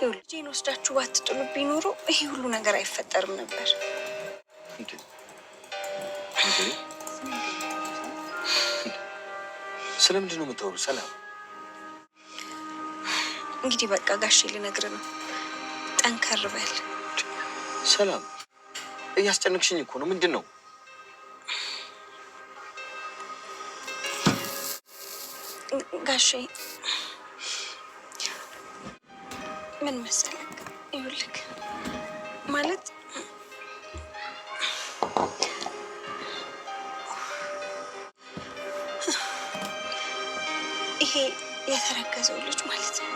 ልጄን ወስዳችሁ ባትጥሉብኝ ኖሮ ይሄ ሁሉ ነገር አይፈጠርም ነበር። ስለምንድን ነው የምታወሩ? ሰላም እንግዲህ በቃ ጋሼ ልነግር ነው። ጠንከር በል ሰላም። እያስጨነቅሽኝ እኮ ነው። ምንድን ነው? ጋሼ ምን መሰለህ፣ ይኸውልህ ማለት ይሄ የተረገዘው ልጅ ማለት ነው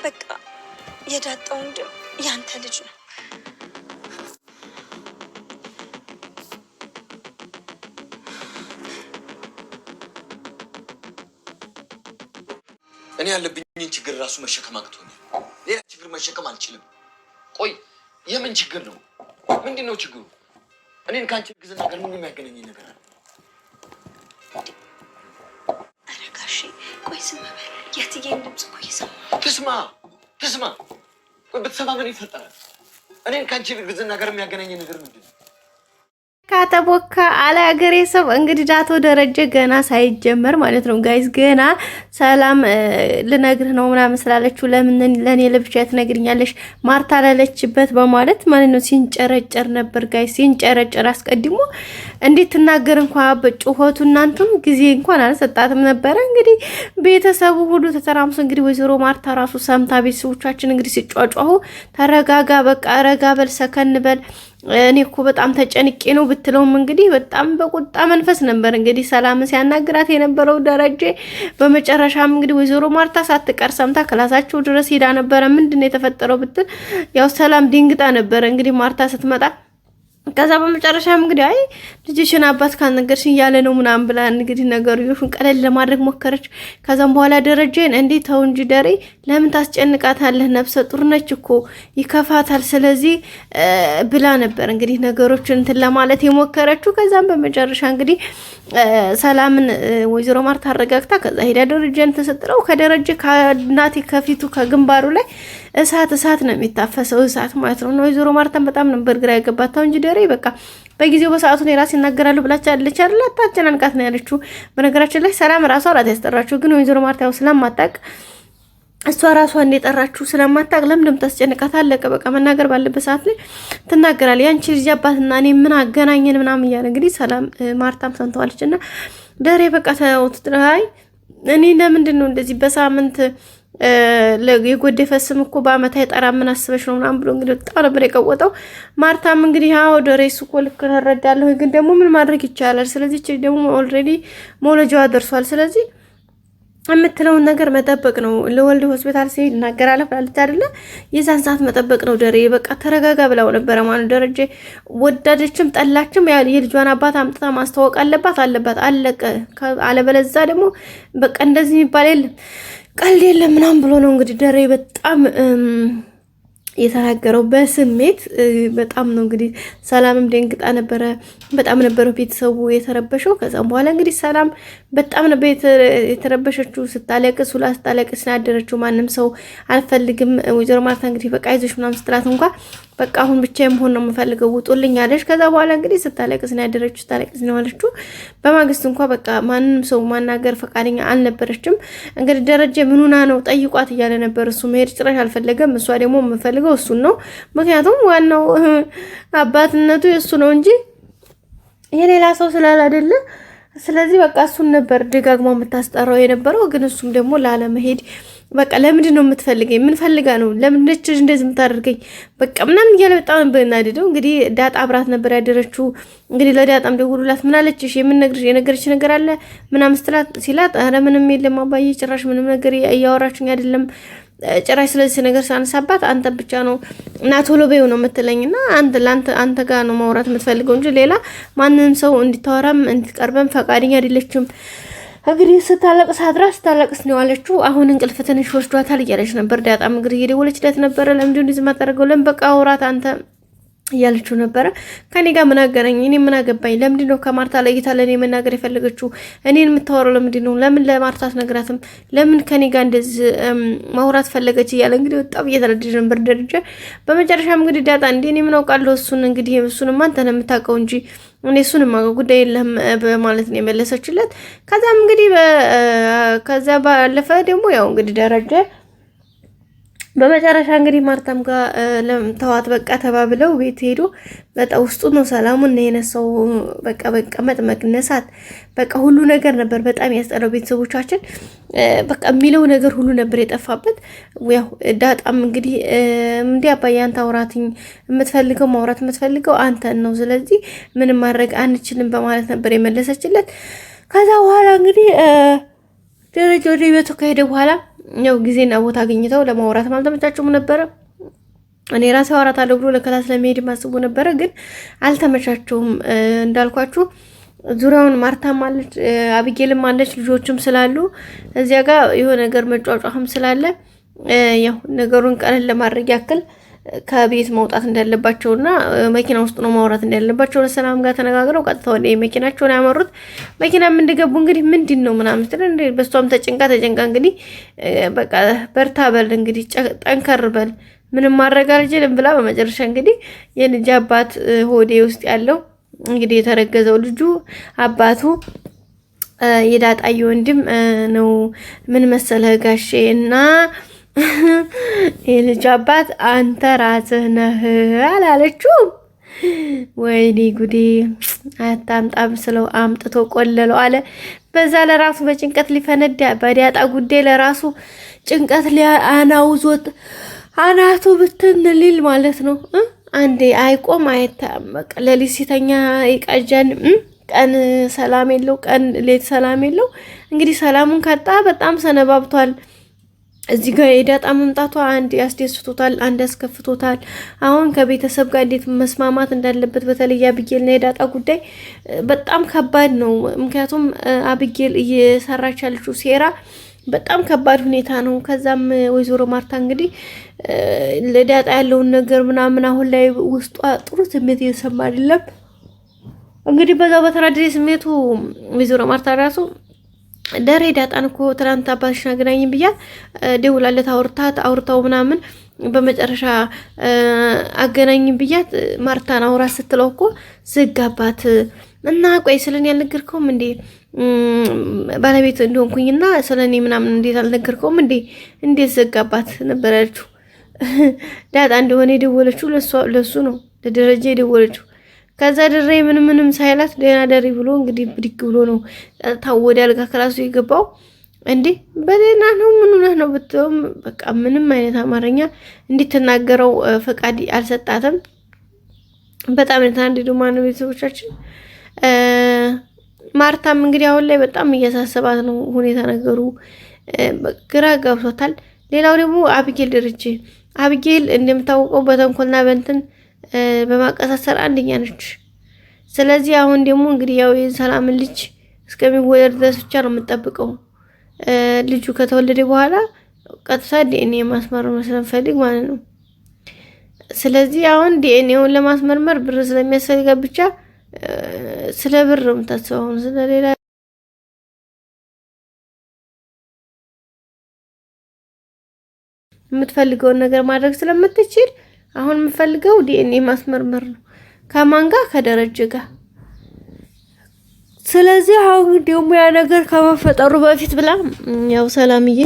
በቃ የዳጣው ወንድም ያንተ ልጅ ነው። እኔ ያለብኝን ችግር ራሱ መሸከም አቅቶኛል። ሌላ ችግር መሸከም አልችልም። ቆይ የምን ችግር ነው? ምንድን ነው ችግሩ? እኔን ከአንቺ እርግዝና ጋር ምን የሚያገናኘኝ ነገር አለ? ኧረ ጋሼ ቆይ ዝም በል። የትዬን ድምፅ እኮ እየሰማሁ። ትስማ። ቆይ ብትሰማ ምን ይፈጠራል? እኔን ከአንቺ እርግዝና ጋር የሚያገናኘኝ ነገር ምንድን ነው? ካተቦካ አለ ሀገሬ ሰው እንግዲህ ዳቶ ደረጀ ገና ሳይጀመር ማለት ነው ጋይስ፣ ገና ሰላም ልነግርህ ነው ምናምን ስላለችው ለምን ለኔ ለብቻ ትነግሪኛለሽ ማርታ ላለችበት በማለት ማለት ነው ሲንጨረጨር ነበር ጋይስ። ሲንጨረጨር አስቀድሞ እንዴት ትናገር እንኳን በጩኸቱ እናንተም ጊዜ እንኳን አልሰጣትም ነበር። እንግዲህ ቤተሰቡ ሁሉ ተተራምሶ እንግዲህ ወይዘሮ ማርታ ራሱ ሰምታ ቤተሰቦቻችን እንግዲህ ሲጫጫሁ ተረጋጋ፣ በቃ ረጋ በል፣ ሰከን በል እኔ እኮ በጣም ተጨንቄ ነው ብትለውም እንግዲህ በጣም በቁጣ መንፈስ ነበር እንግዲህ ሰላም ሲያናግራት የነበረው ደረጀ። በመጨረሻም እንግዲህ ወይዘሮ ማርታ ሳትቀር ሰምታ ክላሳቸው ድረስ ሄዳ ነበረ። ምንድነው የተፈጠረው ብትል ያው ሰላም ድንግጣ ነበረ እንግዲህ ማርታ ስትመጣ። ከዛ በመጨረሻም እንግዲህ አይ ልጅሽን አባት ካልነገርሽኝ ያለ ነው ምናምን ብላ እንግዲህ ነገሩን ቀለል ለማድረግ ሞከረች። ከዛም በኋላ ደረጀን እንዴት ተው እንጂ ደሬ ለምን ታስጨንቃታለህ? ነፍሰ ጡር ነች እኮ ይከፋታል። ስለዚህ ብላ ነበር እንግዲህ ነገሮችን እንትን ለማለት የሞከረችው። ከዛም በመጨረሻ እንግዲህ ሰላምን ወይዘሮ ማርታ አረጋግታ ከዛ ሄዳ ደረጀን ተሰጥረው ከደረጀ ከናቲ ከፊቱ ከግንባሩ ላይ እሳት ነው የሚታፈሰው እሳት ማለት ነው። ወይዘሮ ማርታን በጣም ነበር ግራ ያገባታው እንጂ ደሬ በቃ በጊዜው በሰዓቱ ነው ራስ ይናገራሉ ብላቻለች አይደል? አታጨናንቃት ነው ያለችው። በነገራችን ላይ ሰላም ራሷ አላት ያስጠራችሁ፣ ግን ወይዘሮ ማርታ ያው ስለማታውቅ እሷ ራሷ እንደጠራችሁ ስለማታውቅ ለምን ታስጨንቃት? አለቀ በቃ። መናገር ባለበት ሰዓት ላይ ትናገራለች። ያንቺ ልጅ አባትና እኔ ምን አገናኘን ምናምን እያለ እንግዲህ ሰላም ማርታም ሰምተዋለችና ደሬ በቃ ተውትራይ እኔ ለምንድን ነው እንደዚህ በሳምንት የጎደፈ ስም እኮ በአመት አይጠራም ምን አስበሽ ነው ምናምን ብሎ እንግዲህ በጣም ነበር የቀወጠው። ማርታም እንግዲህ አዎ ደሬስ እኮ ልክ ተረዳለሁ፣ ግን ደግሞ ምን ማድረግ ይቻላል? ስለዚህ እቺ ደግሞ ኦልሬዲ ሞለጃዋ ደርሷል። ስለዚህ የምትለውን ነገር መጠበቅ ነው። ለወልድ ሆስፒታል ሲሄድ እናገራለሁ ብላለች አይደለ? የዛን ሰዓት መጠበቅ ነው። ደሬ በቃ ተረጋጋ ብላው ነበር ማለት ደረጀ። ወዳደችም ጠላችም የልጇን አባት አምጥታ ማስተዋወቅ አለባት አለቀ። አለበለዚያ ደግሞ በቃ እንደዚህ የሚባል የለም ቀልድ የለም ምናምን ብሎ ነው እንግዲህ ደሬ በጣም የተናገረው በስሜት በጣም ነው እንግዲህ። ሰላምም ደንግጣ ነበረ፣ በጣም ነበረው ቤተሰቡ የተረበሸው። ከዛም በኋላ እንግዲህ ሰላም በጣም ነበር የተረበሸችው። ስታለቅስ ሁላ ስታለቅስ ናደረችው። ማንም ሰው አልፈልግም ወይዘሮ ማርታ እንግዲህ በቃ ይዘሽ ምናምን ስትላት እንኳን በቃ አሁን ብቻዬን መሆን ነው የምፈልገው ውጡልኝ አለች። ከዛ በኋላ እንግዲህ ስታለቅስ ነው ያደረችው፣ ስታለቅስ ነው አለችው። በማግስት እንኳን በቃ ማንንም ሰው ማናገር ፈቃደኛ አልነበረችም። እንግዲህ ደረጀ ምን ሆና ነው ጠይቋት እያለ ነበር። እሱ መሄድ ጭራሽ አልፈለገም። እሷ ደግሞ የምፈልገው እሱን ነው፣ ምክንያቱም ዋናው አባትነቱ የእሱ ነው እንጂ የሌላ ሰው ስላል አይደለ። ስለዚህ በቃ እሱን ነበር ደጋግማ የምታስጠራው የነበረው። ግን እሱም ደግሞ ላለመሄድ በቃ ለምንድን ነው የምትፈልገኝ? ምን ፈልጋ ነው? ለምን ነች እንደዚህ የምታደርገኝ? በቃ ምናምን እያለ በጣም በእናደደው። እንግዲህ ዳጣ አብራት ነበር ያደረችው። እንግዲህ ለዳጣም ደውሉላት ምን አለችሽ? የነገረች ነገር አለ ምናምን ሲላት ኧረ ምንም የለም አባዬ፣ ጭራሽ ምንም ነገር እያወራችኝ አይደለም ጭራሽ ስለዚህ ነገር ሳነሳባት አንተ ብቻ ነው እና ቶሎ በይው ነው የምትለኝና አንተ ጋር ነው ማውራት የምትፈልገው እንጂ ሌላ ማንንም ሰው እንድታወራም እንድትቀርበም ፈቃደኛ አይደለችም። እንግዲህ ስታለቅስ ነው ያለችው። አሁን እንቅልፍ ትንሽ ወስዷታል እያለች ነበር ዳጣም እንግዲህ እየደወለችለት ነበረ። ለምንድን ነው እንደዚህ የማታደርገው? ለምን በቃ አውራት አንተ እያለችው ነበረ። ከኔ ጋር ምን አገናኝ? እኔ ምን አገባኝ? ለምንድን ነው ከማርታ ለይታ ለእኔ መናገር የፈለገችው? እኔን የምታወራው ለምንድን ነው? ለምን ለማርታ አትነግራትም? ለምን ከኔ ጋር እንደዚህ ማውራት ፈለገች? እያለ እንግዲህ በጣም እየተረደደ ነበር ደረጀ። በመጨረሻም እንግዲህ ዳጣ እንዴ እኔ ምን አውቃለሁ እሱን እንግዲህ እሱንማ አንተ ነው የምታውቀው እንጂ እኔ እሱን የማውቀው ጉዳይ የለም በማለት ነው የመለሰችለት። ከዛም እንግዲህ ከዛ ባለፈ ደግሞ ያው እንግዲህ ደረጀ በመጨረሻ እንግዲህ ማርታም ጋር ተዋት በቃ ተባብለው ቤት ሄዶ በጣም ውስጡ ነው ሰላሙን ነው የነሳው። በቃ መጥመቅነሳት በቃ ሁሉ ነገር ነበር በጣም ያስጠላው። ቤተሰቦቻችን በቃ የሚለው ነገር ሁሉ ነበር የጠፋበት። ያው ዳጣም እንግዲህ እንዴ አባዬ አንተ አውራትኝ የምትፈልገው ማውራት የምትፈልገው አንተን ነው፣ ስለዚህ ምንም ማድረግ አንችልም በማለት ነበር የመለሰችለት። ከዛ በኋላ እንግዲህ ደረጃ ወደ ቤቱ ከሄደ በኋላ ያው ጊዜና ቦታ አግኝተው ለማውራት አልተመቻቸውም ነበረ። እኔ ራሴ አወራታለሁ ብሎ ለክላስ ለመሄድ ማስቡ ነበረ፣ ግን አልተመቻቸውም። እንዳልኳችሁ ዙሪያውን ማርታም አለች፣ አቢጌልም አለች፣ ልጆችም ስላሉ እዚያ ጋር የሆነ ነገር መጫጫህም ስላለ ያው ነገሩን ቀለል ለማድረግ ያክል ከቤት መውጣት እንዳለባቸውና መኪና ውስጥ ነው ማውራት እንዳለባቸው ለሰላም ጋር ተነጋግረው ቀጥታ ወደ መኪናቸውን ያመሩት። መኪናም እንደገቡ እንግዲህ ምንድን ነው ምናምን ስትል በሷም ተጨንቃ እንግዲህ በቃ በርታ በል እንግዲህ ጠንከር በል ምንም ማድረግ አልችልም ብላ በመጨረሻ እንግዲህ የልጅ አባት ሆዴ ውስጥ ያለው እንግዲህ የተረገዘው ልጁ አባቱ የዳጣዬ ወንድም ነው። ምን መሰለህ ጋሼ እና የልጅ አባት አንተ ራስህ ነህ አላለችውም? ወይኔ ጉዴ! አታምጣም ስለው አምጥቶ ቆለለው አለ። በዛ ለራሱ በጭንቀት ሊፈነዳ በዳጣ ጉዳይ ለራሱ ጭንቀት አናውዞት አናቱ ብትን ሊል ማለት ነው። አንዴ አይቆም አይታም። በቃ ሌሊት ሲተኛ ይቃዣን፣ ቀን ሰላም የለው፣ ቀን ሌት ሰላም የለው። እንግዲህ ሰላሙን ካጣ በጣም ሰነባብቷል። እዚህ ጋር የዳጣ መምጣቷ አንድ ያስደስቶታል፣ አንድ ያስከፍቶታል። አሁን ከቤተሰብ ጋር እንዴት መስማማት እንዳለበት በተለይ አቢጌልና የዳጣ ጉዳይ በጣም ከባድ ነው። ምክንያቱም አቢጌል እየሰራች ያለችው ሴራ በጣም ከባድ ሁኔታ ነው። ከዛም ወይዘሮ ማርታ እንግዲህ ለዳጣ ያለውን ነገር ምናምን አሁን ላይ ውስጧ ጥሩ ስሜት እየሰማ አይደለም። እንግዲህ በዛው በተናደደ ስሜቱ ወይዘሮ ማርታ ራሱ ደሬ ዳጣን እኮ ትናንት አባትሽን አገናኝ ብያት ደውላለት አውርታው ምናምን በመጨረሻ አገናኝ ብያት ማርታን አውራት ስትለው እኮ ዘጋባት እና ቆይ ስለኔ ያልነገርከውም እንዴ ባለቤት እንደሆንኩኝና ስለኔ ምናምን እንዴት አልነገርከውም እንዴ እንዴት ዘጋባት ነበር ያለችው። ዳጣ እንደሆነ የደወለችው ለሱ ነው፣ ለደረጃ የደወለችው። ከዛ ድሬ ምንም ሳይላት ደህና ደሪ ብሎ እንግዲህ ብድግ ብሎ ነው ታወደ አልጋ ክላሱ የገባው። እንዴ በደህና ነው ምን ሆነህ ነው ብትውም በቃ ምንም አይነት አማርኛ እንድትናገረው ፈቃድ አልሰጣትም። በጣም የተናደዱ ማነው ቤተሰቦቻችን። ማርታም እንግዲህ አሁን ላይ በጣም እያሳሰባት ነው ሁኔታ፣ ነገሩ ግራ ገብቶታል። ሌላው ደግሞ አቢጌል ደረጀ፣ አቢጌል እንደምታወቀው በተንኮልና በእንትን በማቀሳሰር አንደኛ ነች። ስለዚህ አሁን ደግሞ እንግዲህ ያው የሰላምን ልጅ እስከሚወለድ ድረስ ብቻ ነው የምጠብቀው። ልጁ ከተወለደ በኋላ ቀጥታ ዲኤንኤ ማስመርመር ስለምፈልግ ማለት ነው። ስለዚህ አሁን ዲኤንኤውን ለማስመርመር ብር ስለሚያስፈልጋ ብቻ ስለ ብር ነው የምታስበው። አሁን ስለሌላ የምትፈልገውን ነገር ማድረግ ስለምትችል አሁን የምፈልገው ዲኤንኤ ማስመርመር ነው። ከማን ጋር? ከደረጀ ጋር። ስለዚህ አሁን ደግሞ ያ ነገር ከመፈጠሩ በፊት ብላ ያው ሰላምዬ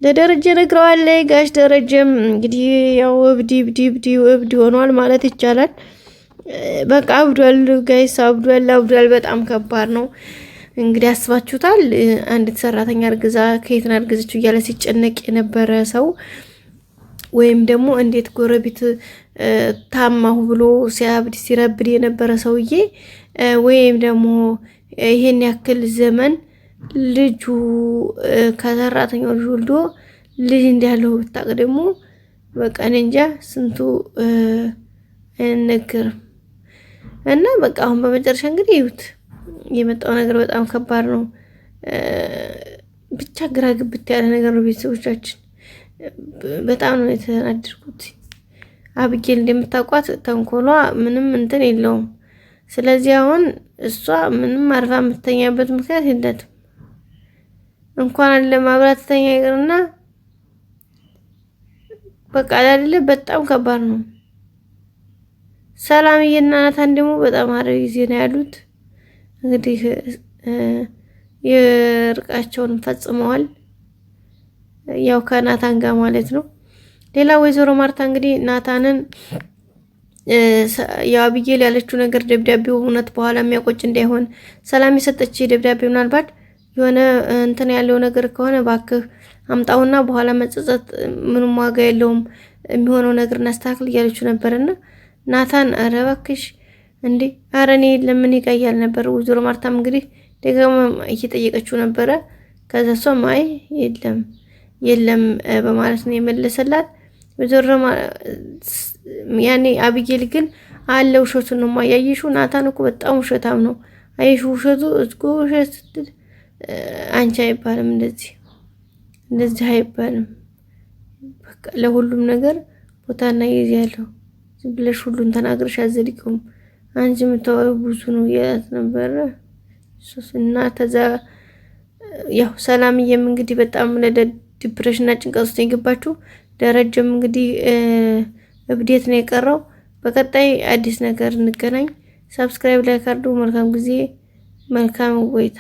ለደረጀ ነግረዋለች። ጋሽ ደረጀም እንግዲህ ያው እብድ ሆኗል ማለት ይቻላል። በቃ አብዷል፣ ጋይስ አብዷል። በጣም ከባድ ነው። እንግዲህ አስባችሁታል። አንዲት ሰራተኛ እርግዛ ከየት ነው ያርገዘችው እያለ ሲጨነቅ የነበረ ሰው ወይም ደግሞ እንዴት ጎረቤት ታማሁ ብሎ ሲያብድ ሲረብድ የነበረ ሰውዬ ወይም ደግሞ ይሄን ያክል ዘመን ልጁ ከሰራተኛው ልጅ ወልዶ ልጅ እንዳለው ብታቅ ደግሞ በቃ እንጃ ስንቱ አይነገርም። እና በቃ አሁን በመጨረሻ እንግዲህ ይሁት የመጣው ነገር በጣም ከባድ ነው። ብቻ ግራ ግብት ያለ ነገር ነው። ቤተሰቦቻችን በጣም ነው የተናደድኩት። አብጌል እንደምታውቋት ተንኮሏ ምንም እንትን የለውም። ስለዚህ አሁን እሷ ምንም አርፋ የምትተኛበት ምክንያት የለትም። እንኳን ለማብራት ተኛ ይቅርና በቃ አይደለ በጣም ከባድ ነው። ሰላምዬና ናታን ደግሞ በጣም አሪፍ ጊዜ ነው ያሉት። እንግዲህ የእርቃቸውን ፈጽመዋል። ያው ከናታን ጋር ማለት ነው። ሌላ ወይዘሮ ማርታ እንግዲህ ናታንን ያው አብጌል ያለችው ነገር ደብዳቤው እውነት በኋላ የሚያቆጭ እንዳይሆን ሰላም የሰጠች ደብዳቤ ምናልባት የሆነ እንትን ያለው ነገር ከሆነ ባክህ አምጣውና በኋላ መጸጸት ምንም ዋጋ የለውም የሚሆነው ነገር እናስተካክል እያለችው ነበርና ናታን ኧረ እባክሽ እንዴ ኧረ እኔ ለምን ይቀያል ነበር። ወይዘሮ ማርታም እንግዲህ ደግሞ እየጠየቀችው ነበረ። ከዛ እሷም አይ የለም በማለት ነው የመለሰላት። ወይዘሮ ያኔ አብጌል ግን አለ ውሸቱን ነው ያየሽው፣ ናታን እኮ በጣም ውሸታም ነው አየሽው፣ ውሸቱ እዝጎ ውሸት ስትል አንቺ አይባልም እንደዚህ አይባልም። በቃ ለሁሉም ነገር ቦታና ጊዜ ያለው ዝም ብለሽ ሁሉን ተናግረሽ አዘልቂውም አንቺ የምታወሪው ብዙ ነው እያላት ነበረ። እና ተዛ ያው ሰላምዬም እንግዲህ በጣም ለዲፕሬሽንና ጭንቀት ውስጥ የገባችው ደረጀም እንግዲህ እብዴት ነው የቀረው። በቀጣይ አዲስ ነገር እንገናኝ። ሰብስክራይብ ላይ ካርዱ። መልካም ጊዜ፣ መልካም ቆይታ።